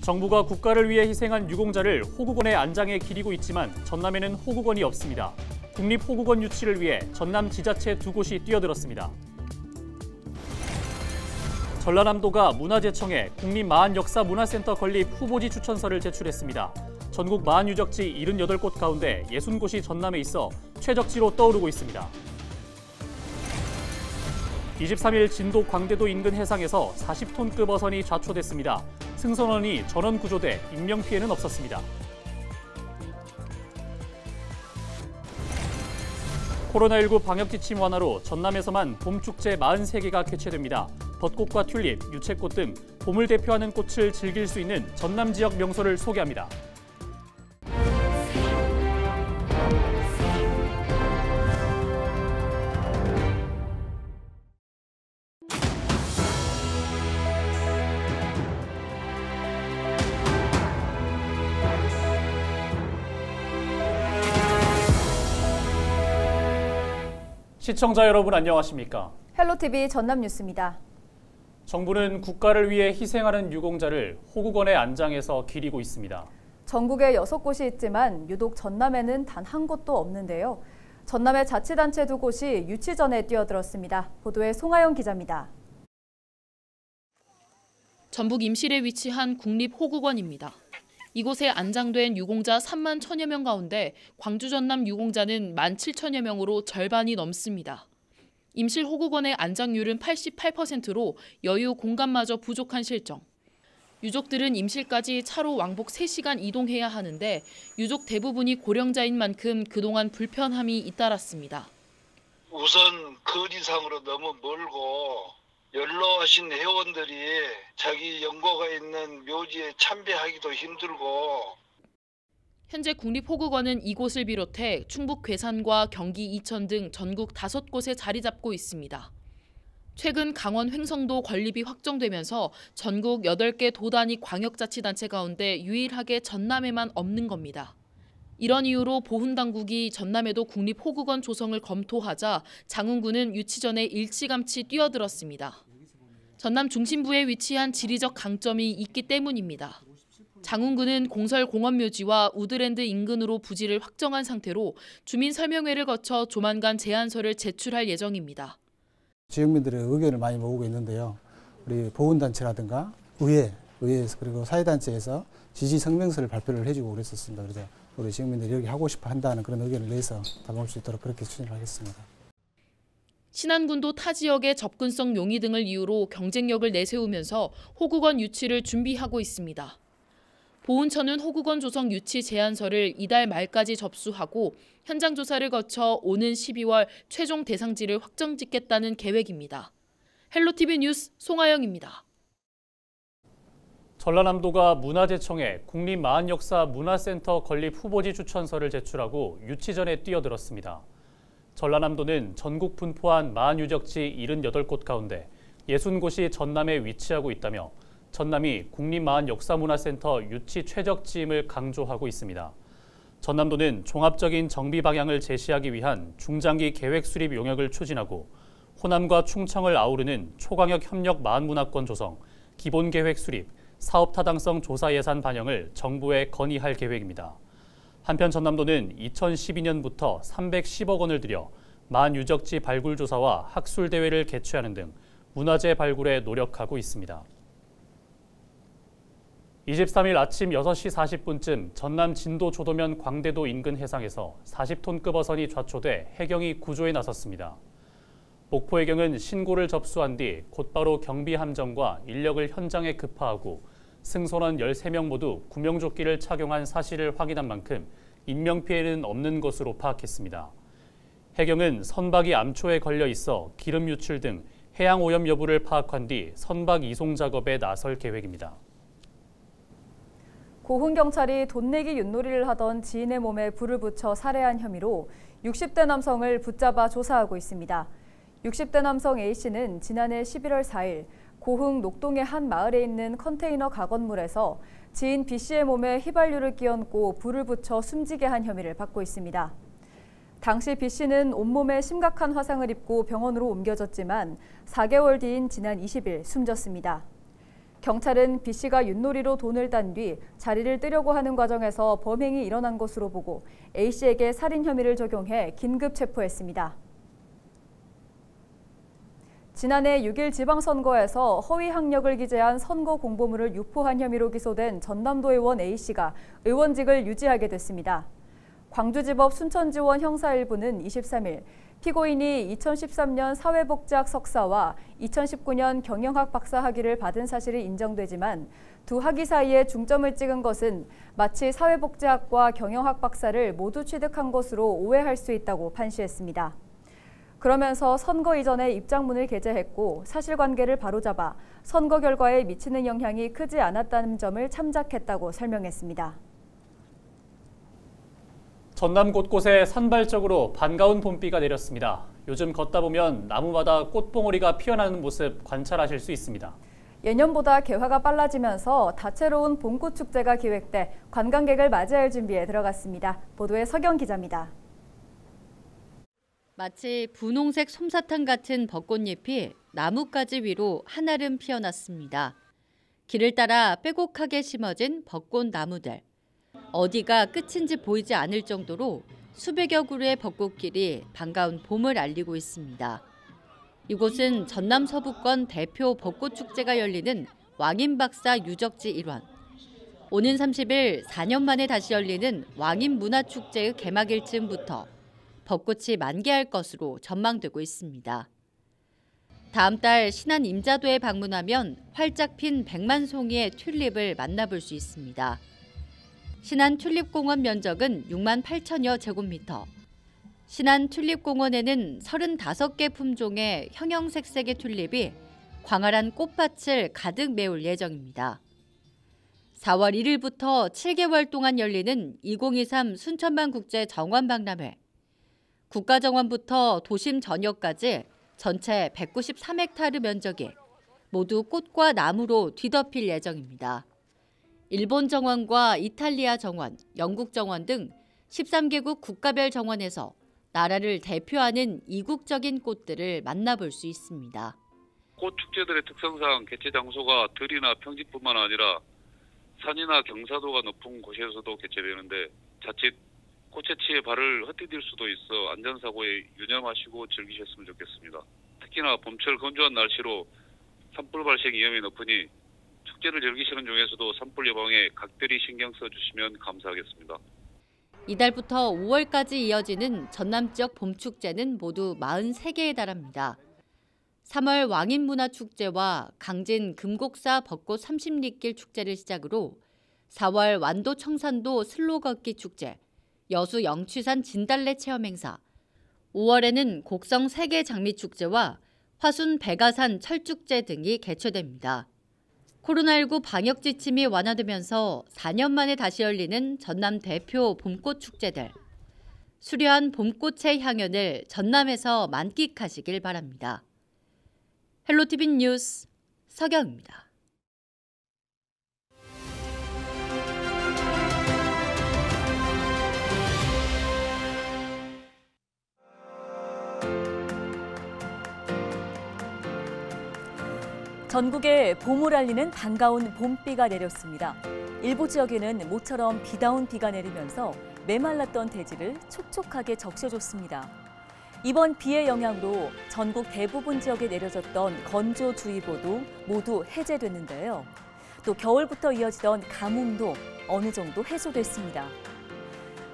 정부가 국가를 위해 희생한 유공자를 호국원의 안장에 기리고 있지만 전남에는 호국원이 없습니다. 국립호국원 유치를 위해 전남 지자체 2곳이 뛰어들었습니다. 전라남도가 문화재청에 국립마한역사문화센터 건립 후보지 추천서를 제출했습니다. 전국 마한유적지 78곳 가운데 60곳이 전남에 있어 최적지로 떠오르고 있습니다. 23일 진도 광대도 인근 해상에서 40톤급 어선이 좌초됐습니다. 승선원이 전원 구조돼 인명피해는 없었습니다. 코로나19 방역지침 완화로 전남에서만 봄축제 43개가 개최됩니다. 벚꽃과 튤립, 유채꽃 등 봄을 대표하는 꽃을 즐길 수 있는 전남 지역 명소를 소개합니다. 시청자 여러분 안녕하십니까? 헬로티비 전남뉴스입니다. 정부는 국가를 위해 희생하는 유공자를 호국원의 안장에서 기리고 있습니다. 전국에 6곳이 있지만 유독 전남에는 단 한 곳도 없는데요. 전남의 자치단체 2곳이 유치 전에 뛰어들었습니다. 보도에 송하영 기자입니다. 전북 임실에 위치한 국립호국원입니다. 이곳에 안장된 유공자 3만 1천여 명 가운데 광주 전남 유공자는 1만 7천여 명으로 절반이 넘습니다. 임실 호국원의 안장률은 88%로 여유 공간마저 부족한 실정. 유족들은 임실까지 차로 왕복 3시간 이동해야 하는데 유족 대부분이 고령자인 만큼 그동안 불편함이 잇따랐습니다. 우선 거리상으로 너무 멀고 연로하신 회원들이 자기 연고가 있는 묘지에 참배하기도 힘들고. 현재 국립호국원은 이곳을 비롯해 충북 괴산과 경기 이천 등 전국 5곳에 자리 잡고 있습니다. 최근 강원 횡성도 건립이 확정되면서 전국 8개 도 단위 광역자치단체 가운데 유일하게 전남에만 없는 겁니다. 이런 이유로 보훈당국이 전남에도 국립호국원 조성을 검토하자 장흥군은 유치 전에 일찌감치 뛰어들었습니다. 전남 중심부에 위치한 지리적 강점이 있기 때문입니다. 장흥군은 공설 공원묘지와 우드랜드 인근으로 부지를 확정한 상태로 주민설명회를 거쳐 조만간 제안서를 제출할 예정입니다. 지역민들의 의견을 많이 모으고 있는데요. 우리 보훈단체라든가 의회에서 그리고 사회단체에서 지지 성명서를 발표를 해주고 그랬었습니다. 그래서 우리 지역민들이 여기 하고 싶어 한다는 그런 의견을 내서 담을 수 있도록 그렇게 추진을 하겠습니다. 신안군도 타 지역의 접근성 용이 등을 이유로 경쟁력을 내세우면서 호국원 유치를 준비하고 있습니다. 보훈처는 호국원 조성 유치 제안서를 이달 말까지 접수하고 현장 조사를 거쳐 오는 12월 최종 대상지를 확정짓겠다는 계획입니다. 헬로티비 뉴스 송하영입니다. 전라남도가 문화재청에 국립마한역사문화센터 건립 후보지 추천서를 제출하고 유치 전에 뛰어들었습니다. 전라남도는 전국 분포한 마한유적지 78곳 가운데 60곳이 전남에 위치하고 있다며 전남이 국립마한역사문화센터 유치 최적지임을 강조하고 있습니다. 전남도는 종합적인 정비 방향을 제시하기 위한 중장기 계획 수립 용역을 추진하고 호남과 충청을 아우르는 초광역 협력 마한문화권 조성, 기본계획 수립, 사업 타당성 조사 예산 반영을 정부에 건의할 계획입니다. 한편 전남도는 2012년부터 310억 원을 들여 마한유적지 발굴 조사와 학술 대회를 개최하는 등 문화재 발굴에 노력하고 있습니다. 23일 아침 6시 40분쯤 전남 진도 조도면 광대도 인근 해상에서 40톤급 어선이 좌초돼 해경이 구조에 나섰습니다. 목포해경은 신고를 접수한 뒤 곧바로 경비함정과 인력을 현장에 급파하고 승선원 13명 모두 구명조끼를 착용한 사실을 확인한 만큼 인명피해는 없는 것으로 파악했습니다. 해경은 선박이 암초에 걸려 있어 기름 유출 등 해양 오염 여부를 파악한 뒤 선박 이송 작업에 나설 계획입니다. 고흥경찰이 돈 내기 윷놀이를 하던 지인의 몸에 불을 붙여 살해한 혐의로 60대 남성을 붙잡아 조사하고 있습니다. 60대 남성 A씨는 지난해 11월 4일 고흥 녹동의 한 마을에 있는 컨테이너 가건물에서 지인 B씨의 몸에 휘발유를 끼얹고 불을 붙여 숨지게 한 혐의를 받고 있습니다. 당시 B씨는 온몸에 심각한 화상을 입고 병원으로 옮겨졌지만 4개월 뒤인 지난 20일 숨졌습니다. 경찰은 B씨가 윷놀이로 돈을 딴 뒤 자리를 뜨려고 하는 과정에서 범행이 일어난 것으로 보고 A씨에게 살인 혐의를 적용해 긴급 체포했습니다. 지난해 6일 지방선거에서 허위 학력을 기재한 선거 공보물을 유포한 혐의로 기소된 전남도 의원 A씨가 의원직을 유지하게 됐습니다. 광주지법 순천지원 형사 1부는 23일 피고인이 2013년 사회복지학 석사와 2019년 경영학 박사 학위를 받은 사실이 인정되지만 두 학위 사이에 중점을 찍은 것은 마치 사회복지학과 경영학 박사를 모두 취득한 것으로 오해할 수 있다고 판시했습니다. 그러면서 선거 이전에 입장문을 게재했고 사실관계를 바로잡아 선거 결과에 미치는 영향이 크지 않았다는 점을 참작했다고 설명했습니다. 전남 곳곳에 산발적으로 반가운 봄비가 내렸습니다. 요즘 걷다 보면 나무마다 꽃봉오리가 피어나는 모습 관찰하실 수 있습니다. 예년보다 개화가 빨라지면서 다채로운 봄꽃 축제가 기획돼 관광객을 맞이할 준비에 들어갔습니다. 보도에 서경 기자입니다. 마치 분홍색 솜사탕 같은 벚꽃잎이 나뭇가지 위로 한아름 피어났습니다. 길을 따라 빼곡하게 심어진 벚꽃 나무들. 어디가 끝인지 보이지 않을 정도로 수백여 그루의 벚꽃길이 반가운 봄을 알리고 있습니다. 이곳은 전남 서부권 대표 벚꽃축제가 열리는 왕인박사 유적지 일원. 오는 30일 4년 만에 다시 열리는 왕인문화축제의 개막일 즈음부터 벚꽃이 만개할 것으로 전망되고 있습니다. 다음 달 신안 임자도에 방문하면 활짝 핀 100만 송이의 튤립을 만나볼 수 있습니다. 신안 튤립공원 면적은 6만 8천여 제곱미터. 신안 튤립공원에는 35개 품종의 형형색색의 튤립이 광활한 꽃밭을 가득 메울 예정입니다. 4월 1일부터 7개월 동안 열리는 2023 순천만 국제 정원박람회. 국가정원부터 도심 전역까지 전체 193헥타르 면적이 모두 꽃과 나무로 뒤덮일 예정입니다. 일본 정원과 이탈리아 정원, 영국 정원 등 13개국 국가별 정원에서 나라를 대표하는 이국적인 꽃들을 만나볼 수 있습니다. 꽃 축제들의 특성상 개최 장소가 들이나 평지뿐만 아니라 산이나 경사도가 높은 곳에서도 개최되는데 자칫 꽃에 치에 발을 헛디딜 수도 있어 안전사고에 유념하시고 즐기셨으면 좋겠습니다. 특히나 봄철 건조한 날씨로 산불 발생 위험이 높으니 축제를 즐기시는 중에서도 산불 예방에 각별히 신경 써주시면 감사하겠습니다. 이달부터 5월까지 이어지는 전남 지역 봄축제는 모두 43개에 달합니다. 3월 왕인문화축제와 강진 금곡사 벚꽃 30리길 축제를 시작으로 4월 완도 청산도 슬로걷기 축제, 여수 영취산 진달래 체험행사, 5월에는 곡성 세계 장미축제와 화순 백아산 철축제 등이 개최됩니다. 코로나19 방역 지침이 완화되면서 4년 만에 다시 열리는 전남 대표 봄꽃 축제들. 수려한 봄꽃의 향연을 전남에서 만끽하시길 바랍니다. 헬로티비 뉴스 서경입니다. 전국에 봄을 알리는 반가운 봄비가 내렸습니다. 일부 지역에는 모처럼 비다운 비가 내리면서 메말랐던 대지를 촉촉하게 적셔줬습니다. 이번 비의 영향으로 전국 대부분 지역에 내려졌던 건조주의보도 모두 해제됐는데요. 또 겨울부터 이어지던 가뭄도 어느 정도 해소됐습니다.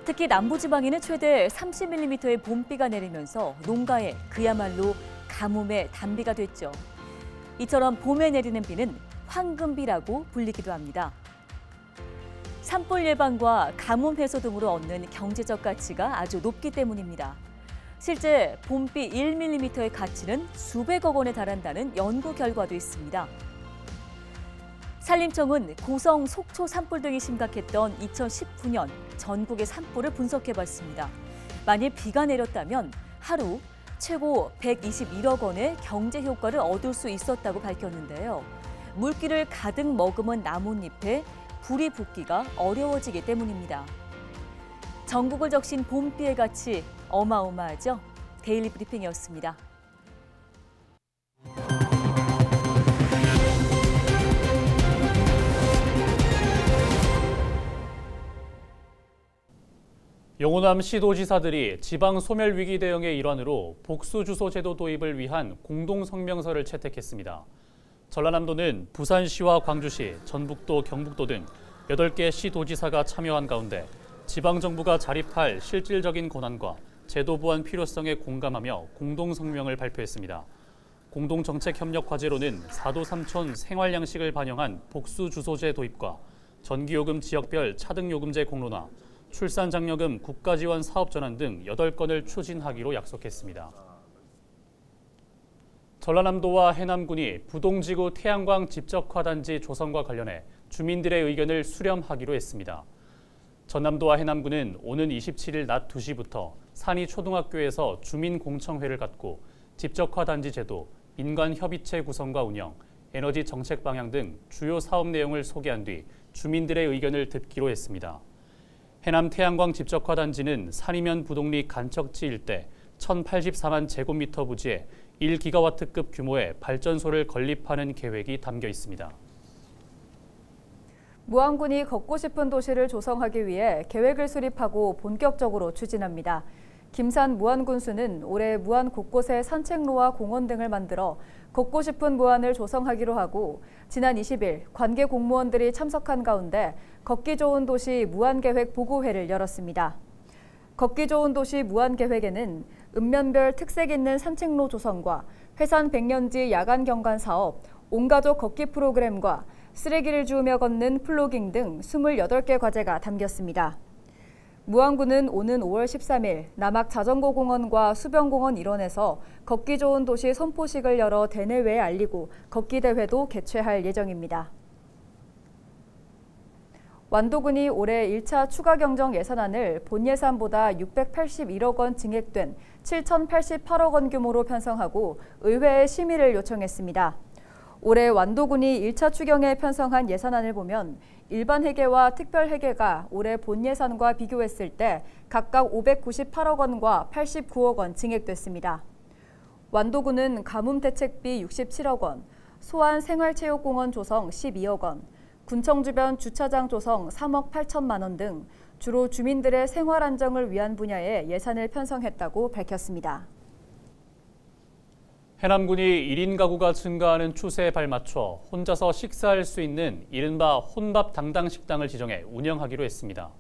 특히 남부지방에는 최대 30mm의 봄비가 내리면서 농가에 그야말로 가뭄의 단비가 됐죠. 이처럼 봄에 내리는 비는 황금비라고 불리기도 합니다. 산불 예방과 가뭄 해소 등으로 얻는 경제적 가치가 아주 높기 때문입니다. 실제 봄비 1mm의 가치는 수백억 원에 달한다는 연구 결과도 있습니다. 산림청은 고성, 속초 산불 등이 심각했던 2019년 전국의 산불을 분석해봤습니다. 만일 비가 내렸다면 하루 최고 121억 원의 경제 효과를 얻을 수 있었다고 밝혔는데요. 물기를 가득 머금은 나뭇잎에 불이 붙기가 어려워지기 때문입니다. 전국을 적신 봄비의 가치 어마어마하죠? 데일리 브리핑이었습니다. 영호남 시도지사들이 지방 소멸 위기 대응의 일환으로 복수 주소 제도 도입을 위한 공동 성명서를 채택했습니다. 전라남도는 부산시와 광주시, 전북도, 경북도 등 8개 시도지사가 참여한 가운데 지방정부가 자립할 실질적인 권한과 제도 보완 필요성에 공감하며 공동 성명을 발표했습니다. 공동정책협력 과제로는 4도 3촌 생활양식을 반영한 복수 주소제 도입과 전기요금 지역별 차등요금제 공론화, 출산장려금 국가지원 사업 전환 등 8건을 추진하기로 약속했습니다. 전라남도와 해남군이 부동지구 태양광 집적화단지 조성과 관련해 주민들의 의견을 수렴하기로 했습니다. 전남도와 해남군은 오는 27일 낮 2시부터 산이초등학교에서 주민공청회를 갖고 집적화단지 제도, 민간협의체 구성과 운영, 에너지 정책 방향 등 주요 사업 내용을 소개한 뒤 주민들의 의견을 듣기로 했습니다. 해남 태양광 집적화 단지는 산이면 부동리 간척지 일대 1,084만 제곱미터 부지에 1기가와트급 규모의 발전소를 건립하는 계획이 담겨 있습니다. 무안군이 걷고 싶은 도시를 조성하기 위해 계획을 수립하고 본격적으로 추진합니다. 김산 무안군수는 올해 무안 곳곳에 산책로와 공원 등을 만들어 걷고 싶은 무안을 조성하기로 하고 지난 20일 관계 공무원들이 참석한 가운데 걷기 좋은 도시 무안계획 보고회를 열었습니다. 걷기 좋은 도시 무안계획에는 읍면별 특색 있는 산책로 조성과 회산 100년지 야간 경관 사업, 온가족 걷기 프로그램과 쓰레기를 주우며 걷는 플로깅 등 28개 과제가 담겼습니다. 무안군은 오는 5월 13일 남학자전거공원과 수변공원 일원에서 걷기 좋은 도시 선포식을 열어 대내외에 알리고 걷기 대회도 개최할 예정입니다. 완도군이 올해 1차 추가 경정 예산안을 본 예산보다 681억 원 증액된 7,088억 원 규모로 편성하고 의회에 심의를 요청했습니다. 올해 완도군이 1차 추경에 편성한 예산안을 보면 일반 회계와 특별 회계가 올해 본 예산과 비교했을 때 각각 598억 원과 89억 원 증액됐습니다. 완도군은 가뭄 대책비 67억 원, 소안 생활체육공원 조성 12억 원, 군청 주변 주차장 조성 3억 8천만 원 등 주로 주민들의 생활 안정을 위한 분야에 예산을 편성했다고 밝혔습니다. 해남군이 1인 가구가 증가하는 추세에 발맞춰 혼자서 식사할 수 있는 이른바 혼밥 당당 식당을 지정해 운영하기로 했습니다.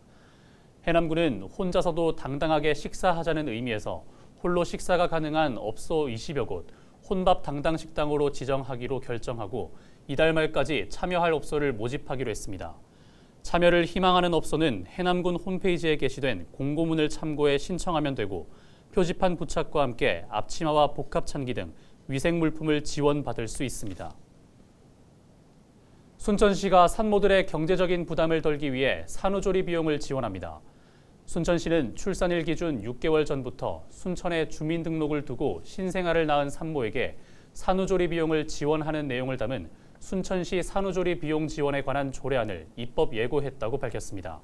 해남군은 혼자서도 당당하게 식사하자는 의미에서 홀로 식사가 가능한 업소 20여 곳, 혼밥 당당 식당으로 지정하기로 결정하고 이달 말까지 참여할 업소를 모집하기로 했습니다. 참여를 희망하는 업소는 해남군 홈페이지에 게시된 공고문을 참고해 신청하면 되고 표지판 부착과 함께 앞치마와 복합찬기 등 위생물품을 지원받을 수 있습니다. 순천시가 산모들의 경제적인 부담을 덜기 위해 산후조리 비용을 지원합니다. 순천시는 출산일 기준 6개월 전부터 순천에 주민등록을 두고 신생아를 낳은 산모에게 산후조리 비용을 지원하는 내용을 담은 순천시 산후조리 비용 지원에 관한 조례안을 입법 예고했다고 밝혔습니다.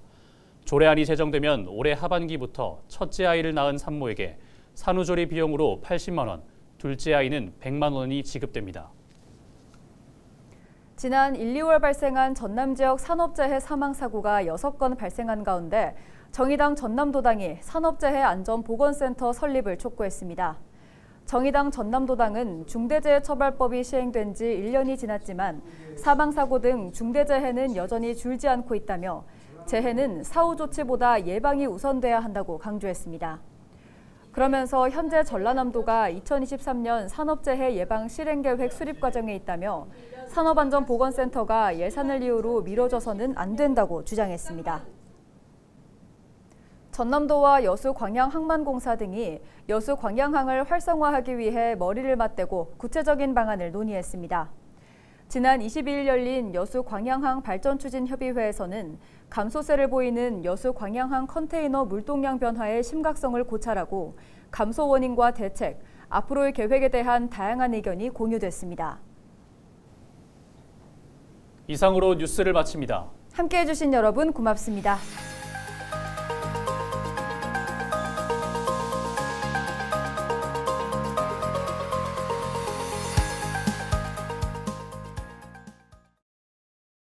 조례안이 제정되면 올해 하반기부터 첫째 아이를 낳은 산모에게 산후조리 비용으로 80만 원, 둘째 아이는 100만 원이 지급됩니다. 지난 1, 2월 발생한 전남 지역 산업재해 사망사고가 6건 발생한 가운데 정의당 전남도당이 산업재해 안전보건센터 설립을 촉구했습니다. 정의당 전남도당은 중대재해처벌법이 시행된 지 1년이 지났지만 사망사고 등 중대재해는 여전히 줄지 않고 있다며 재해는 사후 조치보다 예방이 우선돼야 한다고 강조했습니다. 그러면서 현재 전라남도가 2023년 산업재해 예방 실행계획 수립 과정에 있다며 산업안전보건센터가 예산을 이유로 미뤄져서는 안 된다고 주장했습니다. 전남도와 여수광양항만공사 등이 여수광양항을 활성화하기 위해 머리를 맞대고 구체적인 방안을 논의했습니다. 지난 22일 열린 여수광양항 발전추진협의회에서는 감소세를 보이는 여수광양항 컨테이너 물동량 변화의 심각성을 고찰하고 감소 원인과 대책, 앞으로의 계획에 대한 다양한 의견이 공유됐습니다. 이상으로 뉴스를 마칩니다. 함께해 주신 여러분 고맙습니다.